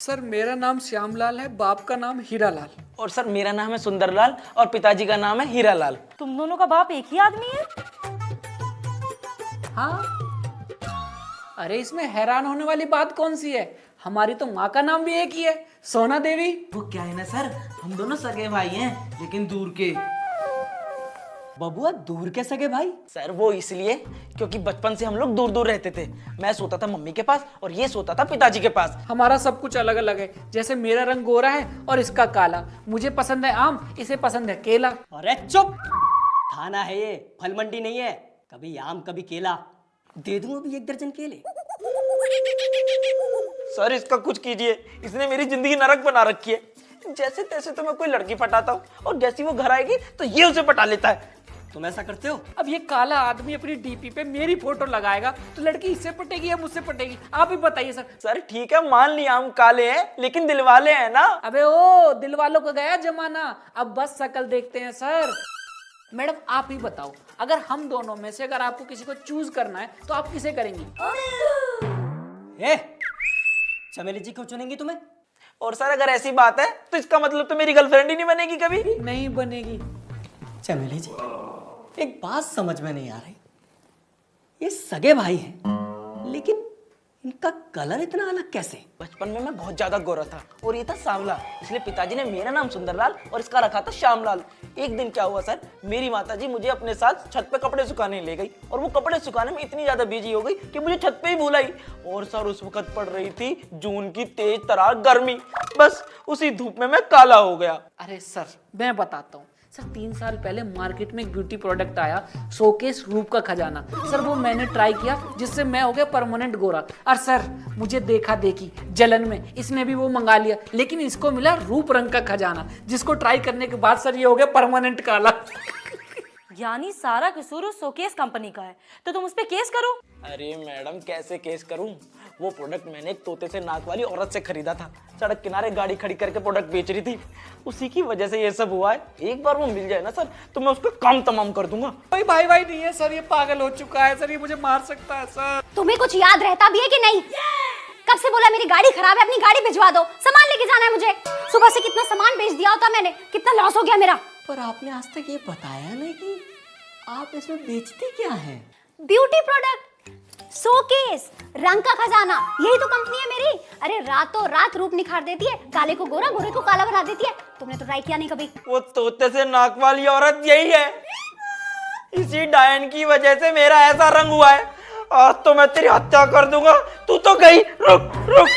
Sir मेरा नाम श्यामलाल है, बाप का नाम हीरालाल। और सर मेरा नाम है सुंदरलाल और पिताजी का नाम है हीरालाल। तुम दोनों का बाप एक ही आदमी है? हाँ, अरे इसमें हैरान होने वाली बात कौन सी है? हमारी तो माँ का नाम भी एक ही है, सोना देवी। वो क्या है ना सर, हम दोनों सगे भाई हैं लेकिन दूर के। बबुआ दूर के सगे भाई? सर वो इसलिए क्योंकि बचपन से हम लोग दूर दूर रहते थे। मैं सोता था मम्मी के पास और ये सोता था पिताजी के पास। हमारा सब कुछ अलग अलग है, जैसे मेरा रंग गोरा है और इसका काला। मुझे पसंद है आम, इसे पसंद है केला। अरे चुप! थाना है ये, फल मंडी नहीं है। कभी आम कभी केला। दे दूं अभी 1 दर्जन केले। सर इसका कुछ कीजिए, इसने मेरी जिंदगी नरक बना रखी है। जैसे तैसे तो मैं कोई लड़की पटाता हूँ और जैसी वो घर आएगी तो ये उसे पटा लेता है। तुम ऐसा करते हो? अब ये काला आदमी अपनी डीपी पे मेरी फोटो लगाएगा तो लड़की इससे पटेगी या मुझसे पटेगी? आप ही बताइए सर। सर ठीक है मान लिया हम काले हैं लेकिन दिल वाले हैं ना। अबे ओ, दिल वालों का गया जमाना, अब बस शक्ल देखते हैं सर। मैडम आप ही बताओ, अगर हम दोनों में से अगर आपको किसी को चूज करना है तो आप किसे करेंगी? ए, चमेली जी क्यों चुनेंगी तुम्हें? और सर अगर ऐसी बात है तो इसका मतलब तो मेरी गर्लफ्रेंड ही नहीं बनेगी कभी। नहीं बनेगी। चमेली जी एक बात समझ में नहीं आ रही, ये सगे भाई हैं लेकिन इनका कलर इतना अलग कैसे? बचपन में मैं बहुत ज्यादा गोरा था और ये था सांवला, इसलिए पिताजी ने मेरा नाम सुंदरलाल और इसका रखा था श्यामलाल। एक दिन क्या हुआ सर, मेरी माताजी मुझे अपने साथ छत पे कपड़े सुखाने ले गई और वो कपड़े सुखाने में इतनी ज्यादा बिजी हो गई कि मुझे छत पे ही भूलाई। और सर उस वक्त पड़ रही थी जून की तेज तरार गर्मी। बस उसी धूप में मैं काला हो गया। अरे सर मैं बताता हूँ सर, 3 साल पहले मार्केट में एक ब्यूटी प्रोडक्ट आया, शोकेस रूप का खजाना। सर वो मैंने ट्राई किया जिससे मैं हो गया परमानेंट गोरा। और सर मुझे देखा देखी जलन में इसने भी वो मंगा लिया, लेकिन इसको मिला रूप रंग का खजाना, जिसको ट्राई करने के बाद सर ये हो गया परमानेंट काला। यानी सारा कसूर उस शोकेस कंपनी का है, तो तुम उस पे केस करो। अरे मैडम कैसे केस करूं? वो प्रोडक्ट मैंने एक तोते से नाक वाली औरत से खरीदा था, सड़क किनारे गाड़ी खड़ी करके प्रोडक्ट बेच रही थी, उसी की वजह से ये सब हुआ है। एक बार वो मिल जाए ना सर तो मैं उसका काम तमाम कर दूंगा। कोई भाई भाई नहीं है सर, ये पागल हो चुका है सर, ये मुझे मार सकता है सर। तुम्हें कुछ याद रहता भी है कि नहीं? कब से बोला मेरी गाड़ी खराब है, अपनी गाड़ी भिजवा दो, सामान लेके जाना है मुझे। सुबह से कितना सामान बेच दिया होता मैंने, कितना लॉस हो गया मेरा। पर आपने आज तक ये बताया नहीं कि आप इसमें बेचती क्या है? ब्यूटी प्रोडक्ट, शोकेस, रंग का खजाना, यही तो कंपनी है मेरी। अरे रातों रात रूप निखार देती है, काले को गोरा, गोरे को काला बना देती है। तुमने तो ट्राई किया नहीं कभी। वो तोते से नाक वाली औरत यही है, इसी डायन की वजह से मेरा ऐसा रंग हुआ है। आज तो मैं तेरी हत्या कर दूंगा। तू तो गई, रुक रुक।